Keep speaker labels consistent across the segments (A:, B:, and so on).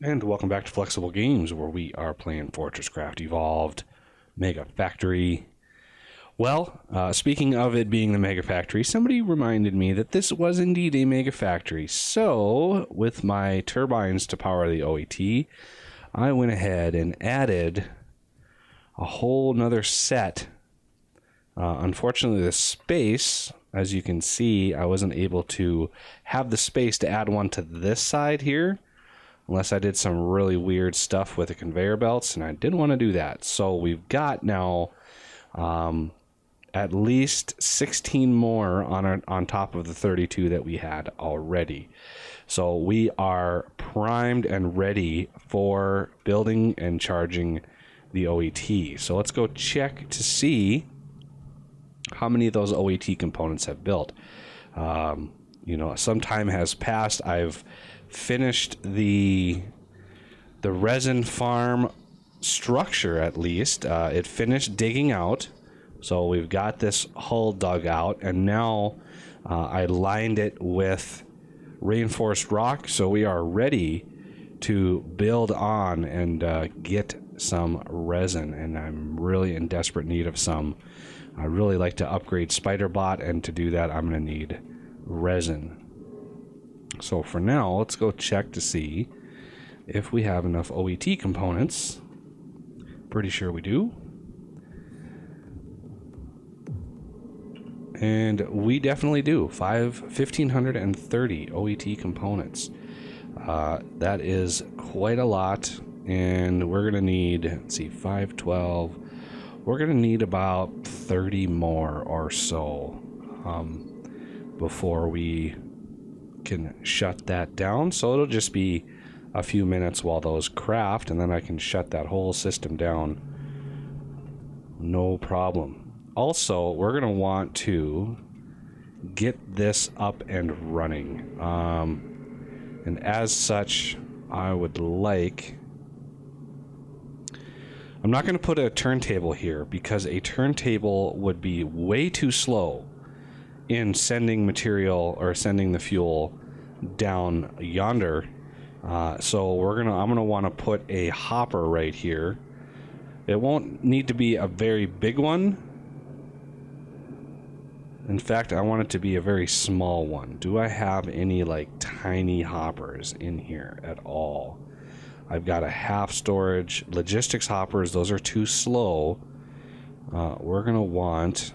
A: And welcome back to Flexible Games, where we are playing FortressCraft Evolved Mega Factory. Well, speaking of it being the Mega Factory, somebody reminded me that this was indeed a Mega Factory. So, with my turbines to power the OET, I went ahead and added a whole nother set. Unfortunately, the space, as you can see, I wasn't able to have the space to add one to this side here, unless I did some really weird stuff with the conveyor belts, and I didn't want to do that. So we've got now at least 16 more on top of the 32 that we had already. So we are primed and ready for building and charging the OET. So let's go check to see how many of those OET components have built. Some time has passed. I've finished the resin farm structure, at least. It finished digging out, so we've got this hull dug out, and now I lined it with reinforced rock, so we are ready to build on and get some resin, and I'm really in desperate need of some. I really like to upgrade Spiderbot, and to do that I'm going to need resin. So for now, let's go check to see if we have enough OET components. Pretty sure we do. And we definitely do. 1,530 OET components. That is quite a lot. And we're going to need, let's see, 512. We're going to need about 30 more or so before we can shut that down. So it'll just be a few minutes while those craft, and then I can shut that whole system down. No problem. Also, we're going to want to get this up and running. And as such, I would like... I'm not going to put a turntable here because a turntable would be way too slow in sending material or sending the fuel down yonder. So I'm gonna want to put a hopper right here. It won't need to be a very big one. In fact, I want it to be a very small one. Do I have any like tiny hoppers in here at all? I've got a half storage logistics hoppers. Those are too slow. We're gonna want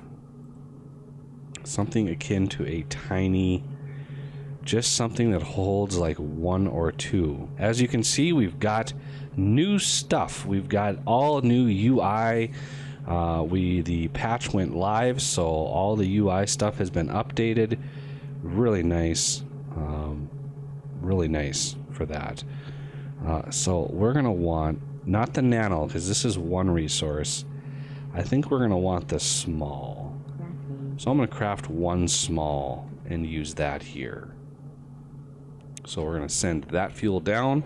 A: something akin to a tiny, just something that holds like one or two. As you can see, we've got new stuff. We've got all new UI. The patch went live, so all the UI stuff has been updated. Really nice. Really nice for that. So we're gonna want not the nano, because this is one resource. I think we're gonna want the small. So I'm going to craft one small and use that here. So we're going to send that fuel down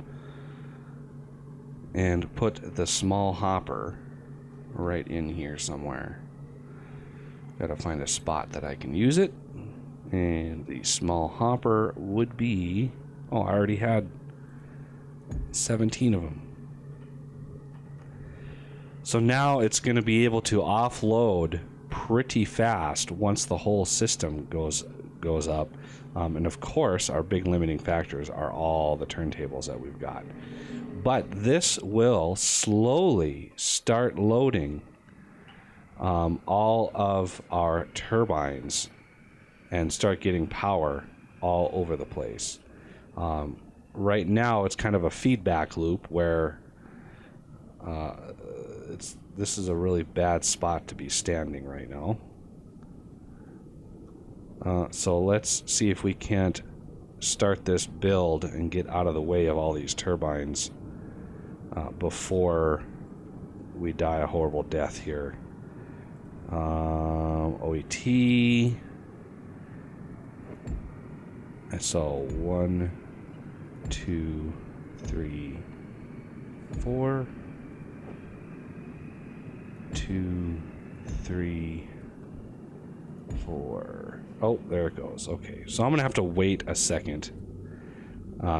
A: and put the small hopper right in here somewhere. Got to find a spot that I can use it. And the small hopper would be... Oh, I already had 17 of them. So now it's going to be able to offload pretty fast once the whole system goes up. And of course, our big limiting factors are all the turntables that we've got. But this will slowly start loading all of our turbines and start getting power all over the place. Right now, it's kind of a feedback loop where this is a really bad spot to be standing right now. So let's see if we can't start this build and get out of the way of all these turbines before we die a horrible death here. OET. So 1, 2, 3, 4. 2, 3, 4. Oh, there it goes. Okay, so I'm gonna have to wait a second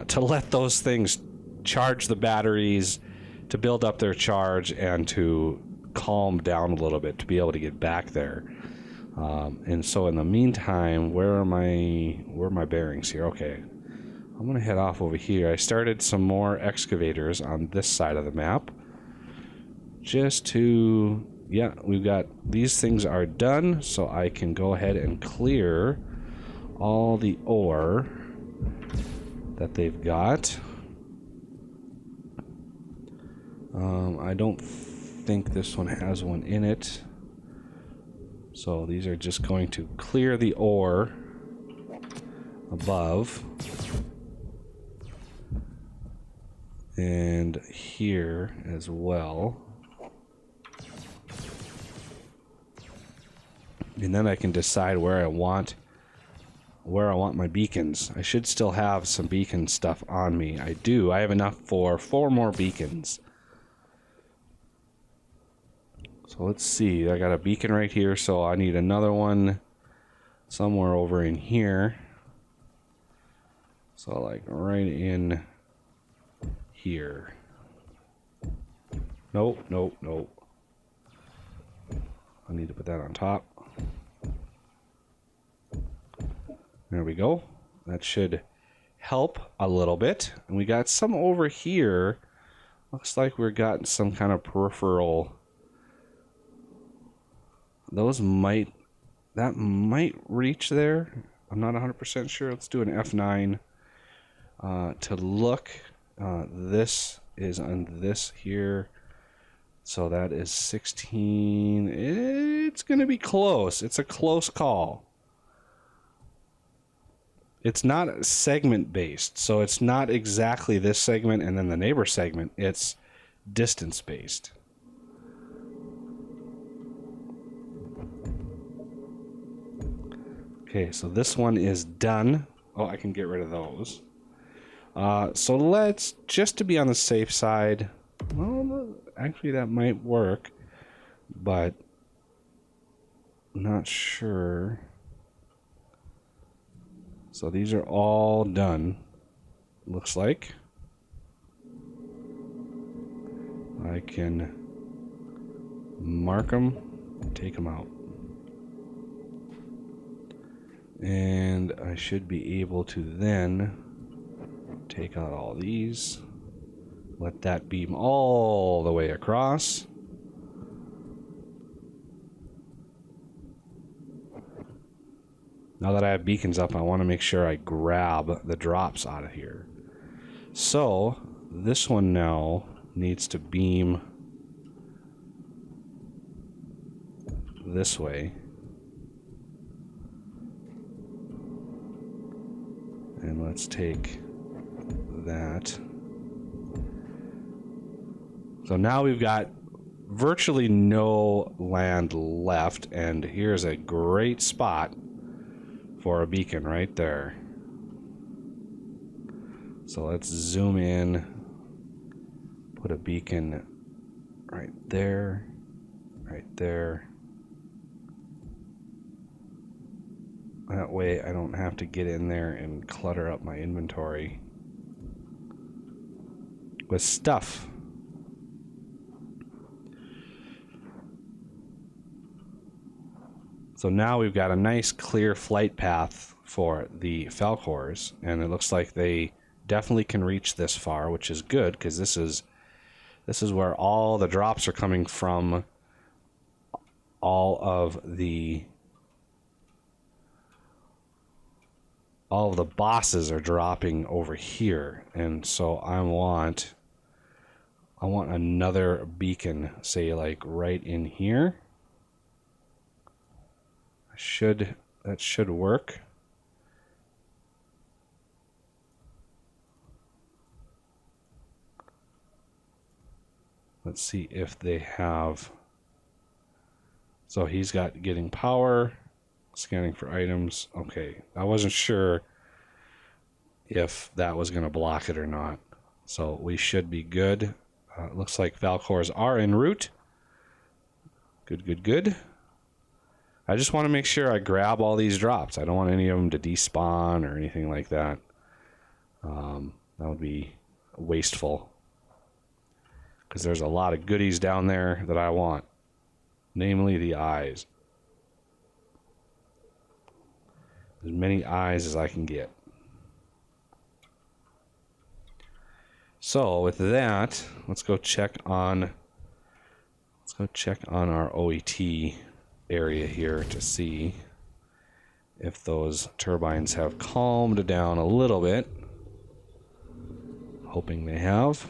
A: to let those things charge the batteries, to build up their charge, and to calm down a little bit to be able to get back there. And so in the meantime, where are my bearings here? Okay, I'm gonna head off over here. I started some more excavators on this side of the map, just to, yeah, we've got, these things are done, so I can go ahead and clear all the ore that they've got. I don't think this one has one in it, so these are just going to clear the ore above and here as well, and then I can decide where I want my beacons. I should still have some beacon stuff on me. I do. I have enough for 4 more beacons. So let's see. I got a beacon right here, so I need another one somewhere over in here. So like right in here. Nope, nope, nope. I need to put that on top. There we go. That should help a little bit. And we got some over here. Looks like we're got some kind of peripheral. That might reach there. I'm not 100% sure. Let's do an F9 to look. This is on this here. So that is 16. It's going to be close. It's a close call. It's not segment based, so it's not exactly this segment and then the neighbor segment. It's distance based. Okay, so this one is done. Oh, I can get rid of those. So let's, just to be on the safe side, well, actually that might work, but I'm not sure. So these are all done, looks like. I can mark them, take them out. And I should be able to then take out all these. Let that beam all the way across. Now that I have beacons up, I want to make sure I grab the drops out of here. So this one now needs to beam this way. And let's take that. So now we've got virtually no land left, and here's a great spot for a beacon right there. So let's zoom in, put a beacon right there, right there. That way I don't have to get in there and clutter up my inventory with stuff. So now we've got a nice clear flight path for the Falcors, and it looks like they definitely can reach this far, which is good, because this is where all the drops are coming from. All of the bosses are dropping over here, and so I want another beacon, say like right in here. That should work. Let's see if they have. So he's got getting power, scanning for items. Okay, I wasn't sure if that was going to block it or not. So we should be good. Looks like Falcors are en route. Good, good, good. I just want to make sure I grab all these drops. I don't want any of them to despawn or anything like that. That would be wasteful. Because there's a lot of goodies down there that I want. Namely the eyes. As many eyes as I can get. So with that, let's go check on our OET area here to see if those turbines have calmed down a little bit. Hoping they have.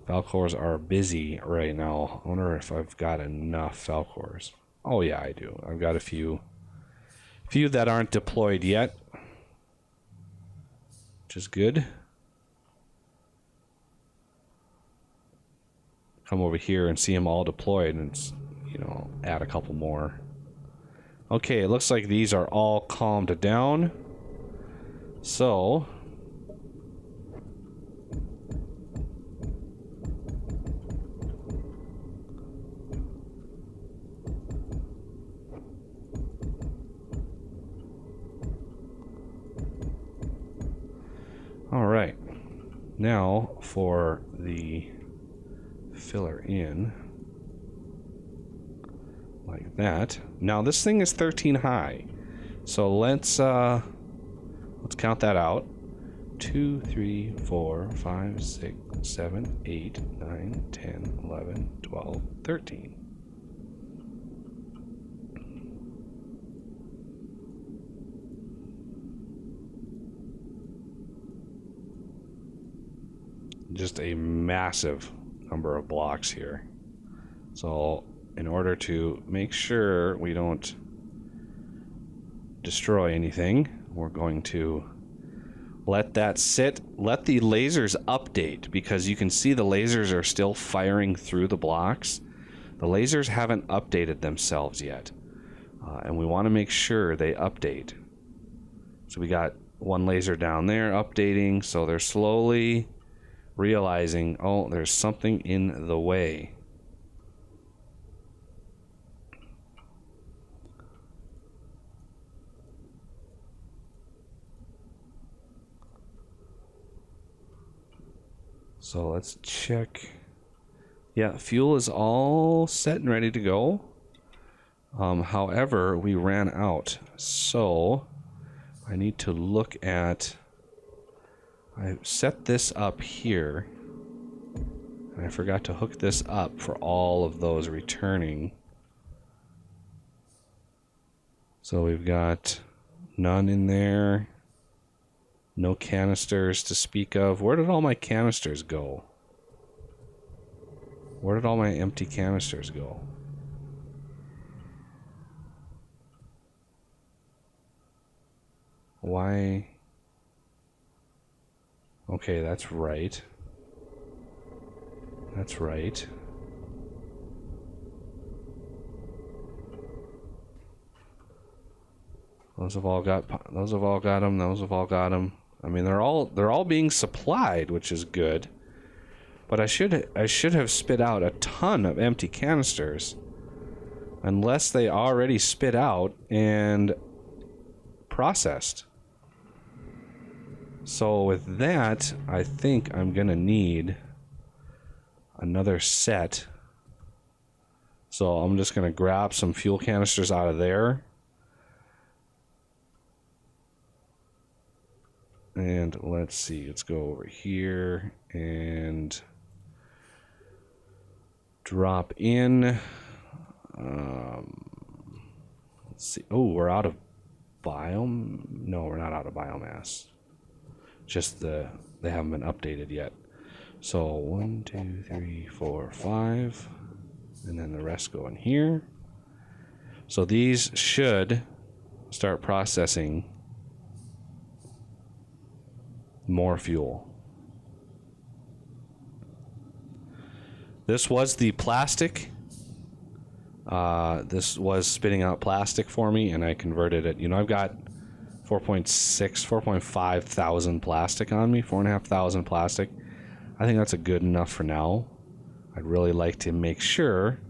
A: Falcors are busy right now. I wonder if I've got enough Falcors. Oh yeah, I do. I've got a few that aren't deployed yet, which is good. Come over here and see them all deployed, and it's, you know, add a couple more. Okay, it looks like these are all calmed down. So all right, now for the filler in like that. Now this thing is 13 high, so let's count that out. 2, 3, 4, 5, 6, 7, 8, 9, 10, 11, 12, 13. Just a massive number of blocks here. So in order to make sure we don't destroy anything, we're going to let that sit, let the lasers update, because you can see the lasers are still firing through the blocks. The lasers haven't updated themselves yet, and we want to make sure they update. So we got one laser down there updating, so they're slowly realizing, oh, there's something in the way. So let's check. Yeah, fuel is all set and ready to go. However, we ran out. So I need to look at... I set this up here. And I forgot to hook this up for all of those returning. So we've got none in there. No canisters to speak of. Where did all my canisters go? Where did all my empty canisters go? Why? Okay, that's right. That's right. Those have all got them. Those have all got them. I mean, they're all being supplied, which is good. But I should have spit out a ton of empty canisters, unless they already spit out and processed. So with that, I think I'm gonna need another set. So I'm just gonna grab some fuel canisters out of there. And let's see, let's go over here and drop in. Let's see. Oh, we're out of biome. No, we're not out of biomass. Just they haven't been updated yet. So 1, 2, 3, 4, 5, and then the rest go in here. So these should start processing more fuel. This was the plastic. This was spitting out plastic for me, and I converted it. You know, I've got 4.5 thousand plastic on me, 4,500 plastic. I think that's a good enough for now. I'd really like to make sure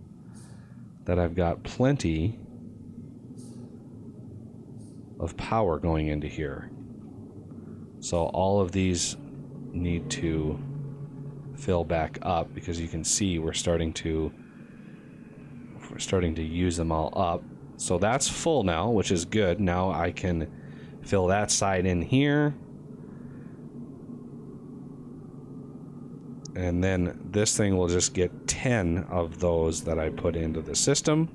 A: that I've got plenty of power going into here. So all of these need to fill back up because you can see we're starting to use them all up. So that's full now, which is good. Now I can fill that side in here. And then this thing will just get 10 of those that I put into the system.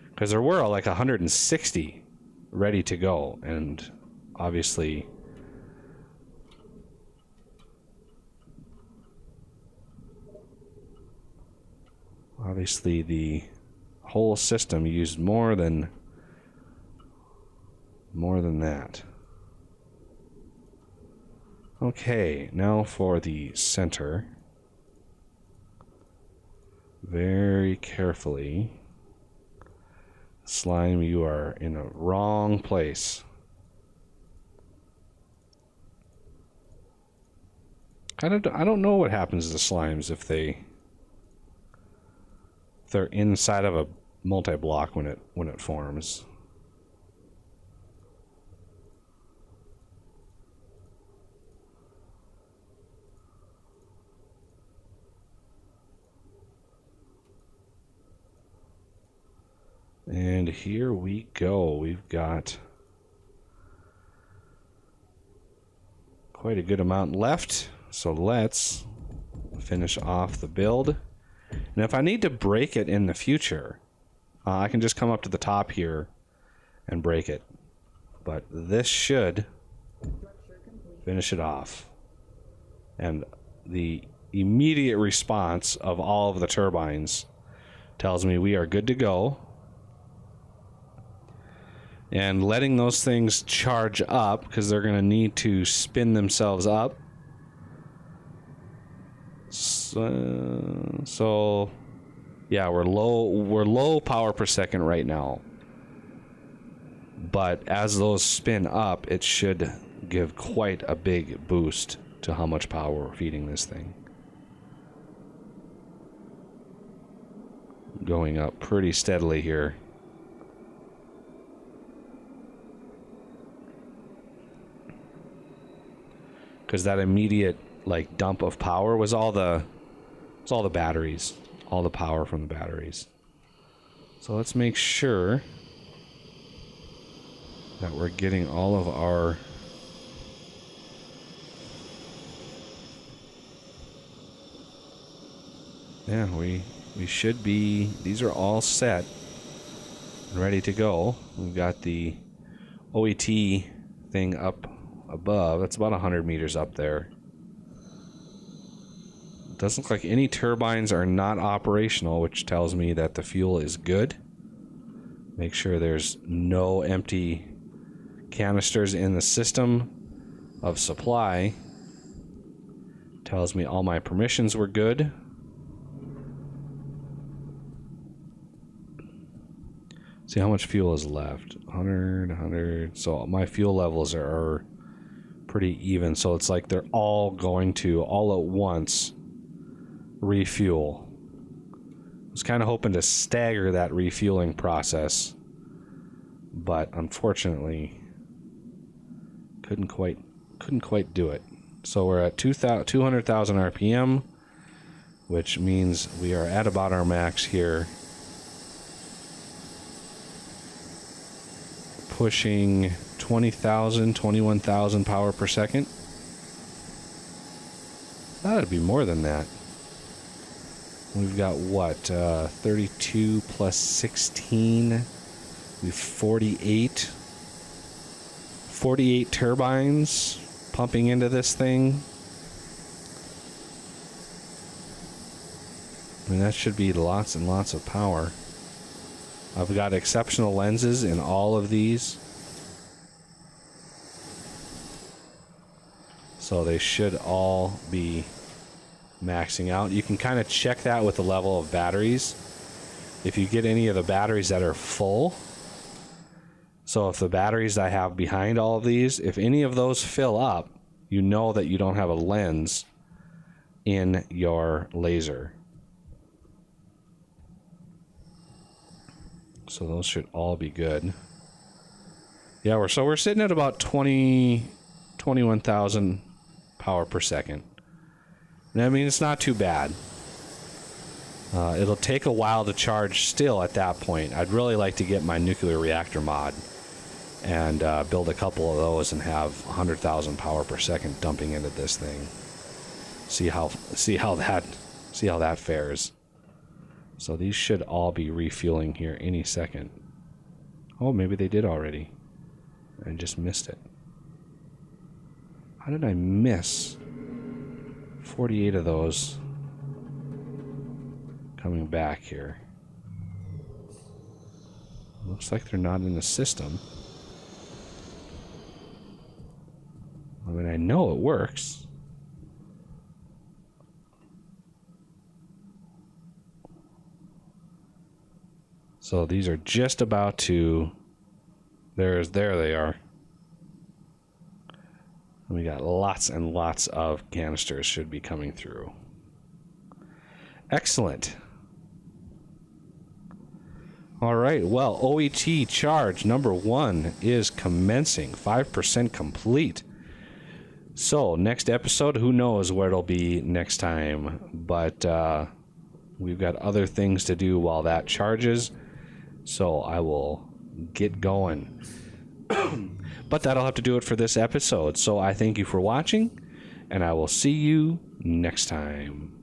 A: Because there were like 160 ready to go. And obviously the whole system used more than that. Okay, now for the center. Very carefully. Slime, you are in a wrong place. I don't know what happens to the slimes if they're inside of a multi-block when it forms. And here we go. We've got quite a good amount left. So let's finish off the build. And if I need to break it in the future, I can just come up to the top here and break it. But this should finish it off. And the immediate response of all of the turbines tells me we are good to go. And letting those things charge up, because they're going to need to spin themselves up. So yeah, we're low power per second right now. But as those spin up, it should give quite a big boost to how much power we're feeding this thing. Going up pretty steadily here. Because that immediate dump of power was all the batteries, all the power from the batteries. So let's make sure that we're getting all of our we should be. These are all set and ready to go. We've got the OET thing up above. That's about 100 meters up there. It doesn't look like any turbines are not operational, which tells me that the fuel is good. Make sure there's no empty canisters in the system of supply. Tells me all my permissions were good. See how much fuel is left. 100. So my fuel levels are pretty even. So it's like they're all going to, all at once, refuel. I was kind of hoping to stagger that refueling process, but unfortunately couldn't quite do it. So we're at 200,000 RPM, which means we are at about our max here. Pushing 20,000, 21,000 power per second. That'd be more than that. We've got what? 32 plus 16. We've 48. 48 turbines pumping into this thing. I mean, that should be lots and lots of power. I've got exceptional lenses in all of these. So they should all be maxing out. You can kind of check that with the level of batteries. If you get any of the batteries that are full. So if the batteries I have behind all of these, if any of those fill up, you know that you don't have a lens in your laser. So those should all be good. Yeah, we're sitting at about 20 21,000 power per second. And I mean, it's not too bad. It'll take a while to charge still at that point. I'd really like to get my nuclear reactor mod and build a couple of those and have 100,000 power per second dumping into this thing. See how that fares. So these should all be refueling here any second. Oh, maybe they did already. I just missed it. How did I miss 48 of those coming back here? Looks like they're not in the system. I mean, I know it works. So these are just about to... There they are. We got lots and lots of canisters should be coming through. Excellent. All right, well, OET charge number 1 is commencing. 5% complete. So, next episode, who knows where it'll be next time. But we've got other things to do while that charges. So, I will get going. But that'll have to do it for this episode. So, I thank you for watching, and I will see you next time.